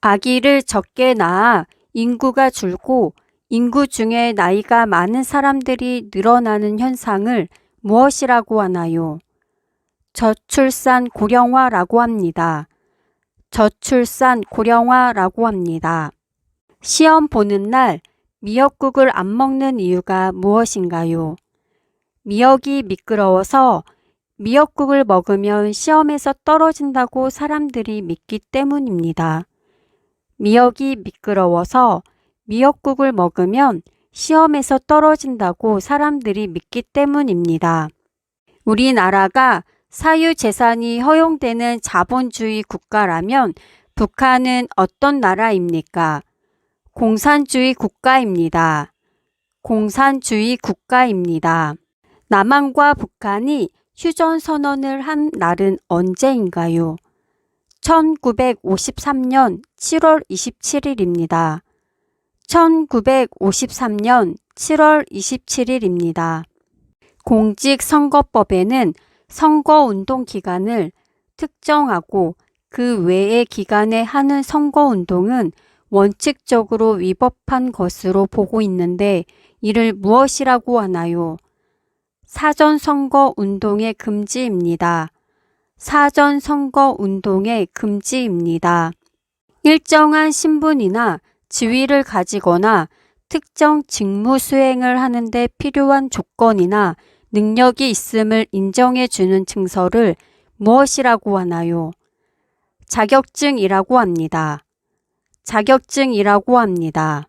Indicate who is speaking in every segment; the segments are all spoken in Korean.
Speaker 1: 아기를 적게 낳아 인구가 줄고 인구 중에 나이가 많은 사람들이 늘어나는 현상을 무엇이라고 하나요? 저출산 고령화라고 합니다. 저출산 고령화라고 합니다. 시험 보는 날 미역국을 안 먹는 이유가 무엇인가요? 미역이 미끄러워서 미역국을 먹으면 시험에서 떨어진다고 사람들이 믿기 때문입니다. 미역이 미끄러워서 미역국을 먹으면 시험에서 떨어진다고 사람들이 믿기 때문입니다. 우리나라가 사유재산이 허용되는 자본주의 국가라면 북한은 어떤 나라입니까? 공산주의 국가입니다. 공산주의 국가입니다. 남한과 북한이 휴전선언을 한 날은 언제인가요? 1953년 7월 27일입니다. 1953년 7월 27일입니다. 공직선거법에는 선거운동 기간을 특정하고 그 외의 기간에 하는 선거운동은 원칙적으로 위법한 것으로 보고 있는데 이를 무엇이라고 하나요? 사전선거운동의 금지입니다. 사전선거운동의 금지입니다. 일정한 신분이나 지위를 가지거나 특정 직무 수행을 하는 데 필요한 조건이나 능력이 있음을 인정해 주는 증서를 무엇이라고 하나요? 자격증이라고 합니다. 자격증이라고 합니다.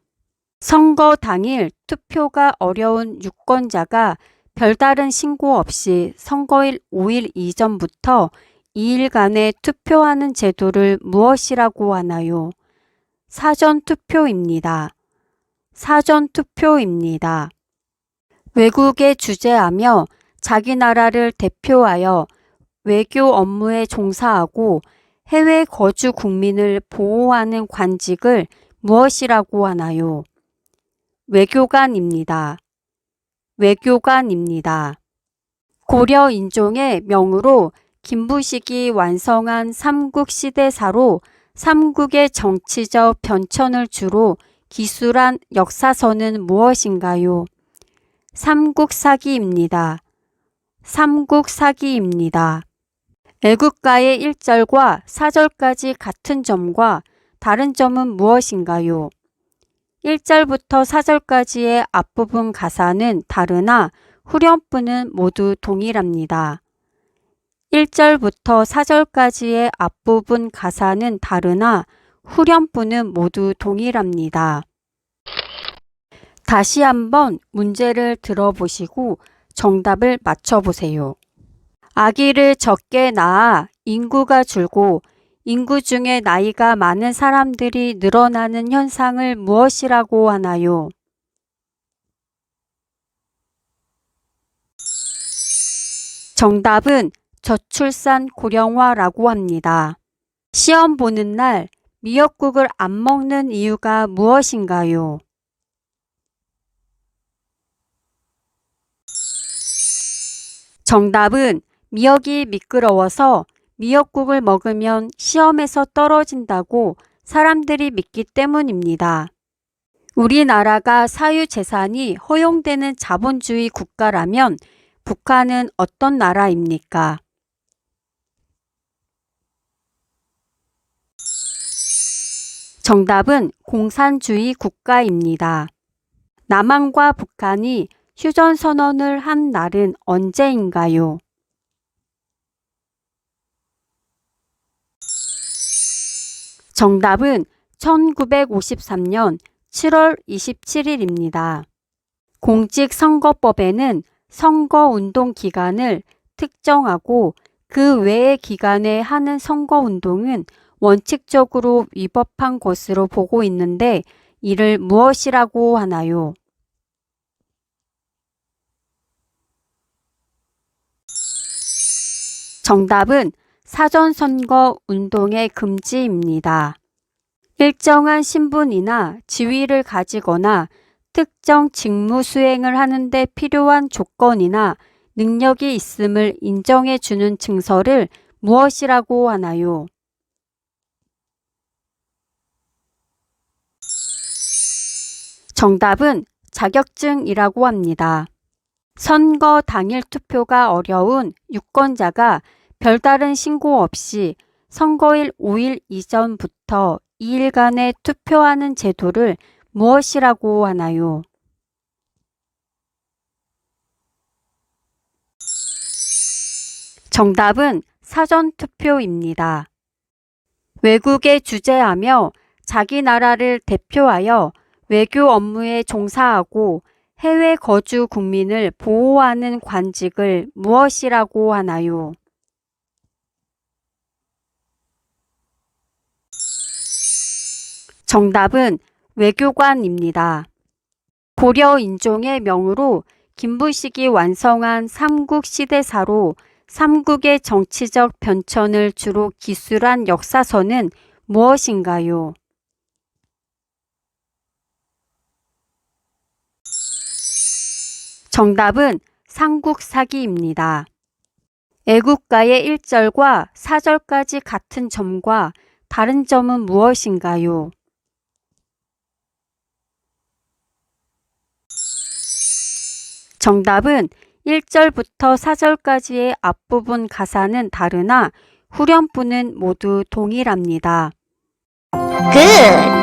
Speaker 1: 선거 당일 투표가 어려운 유권자가 별다른 신고 없이 선거일 5일 이전부터 2일간의 투표하는 제도를 무엇이라고 하나요? 사전투표입니다. 사전투표입니다. 외국에 주재하며 자기 나라를 대표하여 외교 업무에 종사하고 해외 거주 국민을 보호하는 관직을 무엇이라고 하나요? 외교관입니다. 외교관입니다. 고려 인종의 명으로 김부식이 완성한 삼국시대사로 삼국의 정치적 변천을 주로 기술한 역사서는 무엇인가요? 삼국사기입니다. 삼국사기입니다. 애국가의 1절과 4절까지 같은 점과 다른 점은 무엇인가요? 1절부터 4절까지의 앞부분 가사는 다르나 후렴부는 모두 동일합니다. 1절부터 4절까지의 앞부분 가사는 다르나 후렴부는 모두 동일합니다. 다시 한번 문제를 들어보시고 정답을 맞춰보세요. 아기를 적게 낳아 인구가 줄고 인구 중에 나이가 많은 사람들이 늘어나는 현상을 무엇이라고 하나요? 정답은 저출산 고령화라고 합니다. 시험 보는 날 미역국을 안 먹는 이유가 무엇인가요? 정답은 미역이 미끄러워서 미역국을 먹으면 시험에서 떨어진다고 사람들이 믿기 때문입니다. 우리나라가 사유재산이 허용되는 자본주의 국가라면 북한은 어떤 나라입니까? 정답은 공산주의 국가입니다. 남한과 북한이 휴전선언을 한 날은 언제인가요? 정답은 1953년 7월 27일입니다. 공직선거법에는 선거운동 기간을 특정하고 그 외의 기간에 하는 선거운동은 원칙적으로 위법한 것으로 보고 있는데 이를 무엇이라고 하나요? 정답은 사전선거 운동의 금지입니다. 일정한 신분이나 지위를 가지거나 특정 직무 수행을 하는 데 필요한 조건이나 능력이 있음을 인정해 주는 증서를 무엇이라고 하나요? 정답은 자격증이라고 합니다. 선거 당일 투표가 어려운 유권자가 별다른 신고 없이 선거일 5일 이전부터 2일간의 투표하는 제도를 무엇이라고 하나요? 정답은 사전투표입니다. 외국에 주재하며 자기 나라를 대표하여 외교 업무에 종사하고 해외 거주 국민을 보호하는 관직을 무엇이라고 하나요? 정답은 외교관입니다. 고려 인종의 명으로 김부식이 완성한 삼국시대사로 삼국의 정치적 변천을 주로 기술한 역사서는 무엇인가요? 정답은 삼국사기입니다. 애국가의 1절과 4절까지 같은 점과 다른 점은 무엇인가요? 정답은 1절부터 4절까지의 앞부분 가사는 다르나 후렴부는 모두 동일합니다.
Speaker 2: Good!